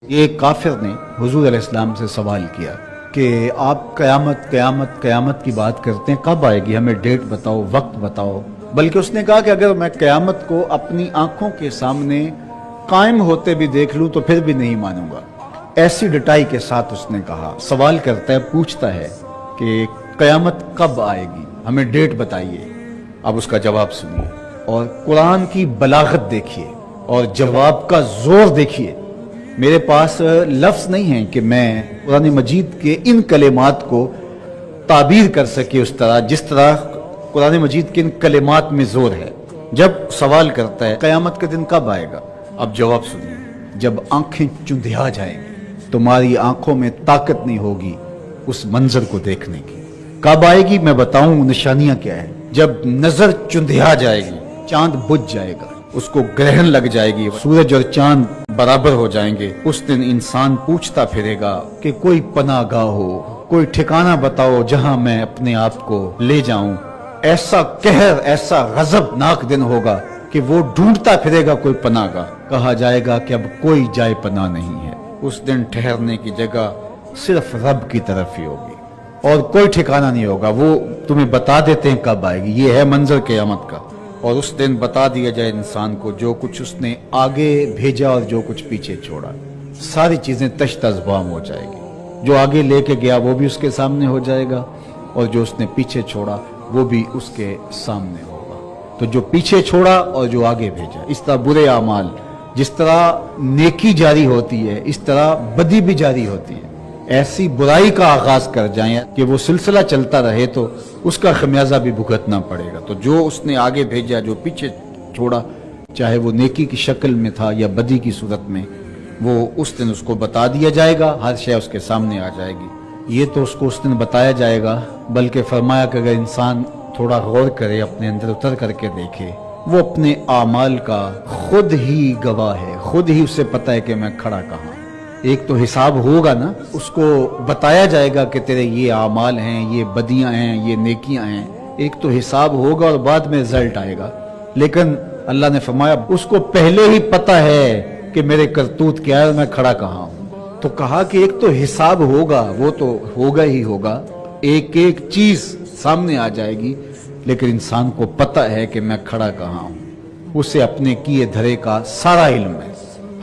ایک کافر نے حضور علیہ السلام سے سوال کیا کہ آپ قیامت قیامت قیامت کی بات کرتے ہیں، کب آئے گی؟ ہمیں ڈیٹ بتاؤ، وقت بتاؤ۔ بلکہ اس نے کہا کہ اگر میں قیامت کو اپنی آنکھوں کے سامنے قائم ہوتے بھی دیکھ لوں تو پھر بھی نہیں مانوں گا۔ ایسی ڈٹائی کے ساتھ اس نے کہا، سوال کرتا ہے، پوچھتا ہے کہ قیامت کب آئے گی، ہمیں ڈیٹ بتائیے۔ اب اس کا جواب سنیے اور قرآن کی بلاغت دیکھیے اور جواب کا زور دیکھیے۔ میرے پاس لفظ نہیں ہیں کہ میں قرآن مجید کے ان کلمات کو تعبیر کر سکے اس طرح جس طرح قرآن مجید کے ان کلمات میں زور ہے۔ جب سوال کرتا ہے قیامت کا دن کب آئے گا، اب جواب سنیے، جب آنکھیں چندھیا جائیں گی، تمہاری آنکھوں میں طاقت نہیں ہوگی اس منظر کو دیکھنے کی۔ کب آئے گی میں بتاؤں، نشانیاں کیا ہے؟ جب نظر چندھیا جائے گی، چاند بجھ جائے گا، اس کو گرہن لگ جائے گی، سورج اور چاند برابر ہو جائیں گے۔ اس دن انسان پوچھتا پھرے گا کہ کوئی پناہ گاہ ہو، کوئی ٹھکانہ بتاؤ جہاں میں اپنے آپ کو لے جاؤں۔ ایسا قہر، ایسا غضبناک دن ہوگا کہ وہ ڈھونڈتا پھرے گا کوئی پناہ گاہ۔ کہا جائے گا کہ اب کوئی جائے پناہ نہیں ہے۔ اس دن ٹھہرنے کی جگہ صرف رب کی طرف ہی ہوگی اور کوئی ٹھکانہ نہیں ہوگا۔ وہ تمہیں بتا دیتے ہیں کب آئے گی، یہ ہے منظر قیامت کا۔ اور اس دن بتا دیا جائے انسان کو جو کچھ اس نے آگے بھیجا اور جو کچھ پیچھے چھوڑا، ساری چیزیں تشت ازبام ہو جائے گی۔ جو آگے لے کے گیا وہ بھی اس کے سامنے ہو جائے گا اور جو اس نے پیچھے چھوڑا وہ بھی اس کے سامنے ہوگا۔ تو جو پیچھے چھوڑا اور جو آگے بھیجا، اس طرح برے اعمال، جس طرح نیکی جاری ہوتی ہے اس طرح بدی بھی جاری ہوتی ہے۔ ایسی برائی کا آغاز کر جائیں کہ وہ سلسلہ چلتا رہے تو اس کا خمیازہ بھی بھگتنا پڑے گا۔ تو جو اس نے آگے بھیجا، جو پیچھے چھوڑا، چاہے وہ نیکی کی شکل میں تھا یا بدی کی صورت میں، وہ اس دن اس کو بتا دیا جائے گا، ہر شے اس کے سامنے آ جائے گی۔ یہ تو اس کو اس دن بتایا جائے گا، بلکہ فرمایا کہ اگر انسان تھوڑا غور کرے، اپنے اندر اتر کر کے دیکھے، وہ اپنے اعمال کا خود ہی گواہ ہے، خود ہی اسے پتہ ہے کہ میں کھڑا کہاں۔ ایک تو حساب ہوگا نا، اس کو بتایا جائے گا کہ تیرے یہ اعمال ہیں، یہ بدیاں ہیں، یہ نیکیاں ہیں۔ ایک تو حساب ہوگا اور بعد میں رزلٹ آئے گا، لیکن اللہ نے فرمایا اس کو پہلے ہی پتہ ہے کہ میرے کرتوت کیا ہے، میں کھڑا کہاں ہوں۔ تو کہا کہ ایک تو حساب ہوگا، وہ تو ہوگا ہی ہوگا، ایک ایک چیز سامنے آ جائے گی، لیکن انسان کو پتہ ہے کہ میں کھڑا کہاں ہوں۔ اسے اپنے کیے دھرے کا سارا علم ہے۔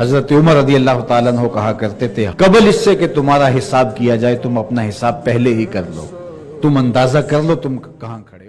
حضرت عمر رضی اللہ تعالیٰ عنہ کہا کرتے تھے، قبل اس سے کہ تمہارا حساب کیا جائے تم اپنا حساب پہلے ہی کر لو، تم اندازہ کر لو تم کہاں کھڑے ہو۔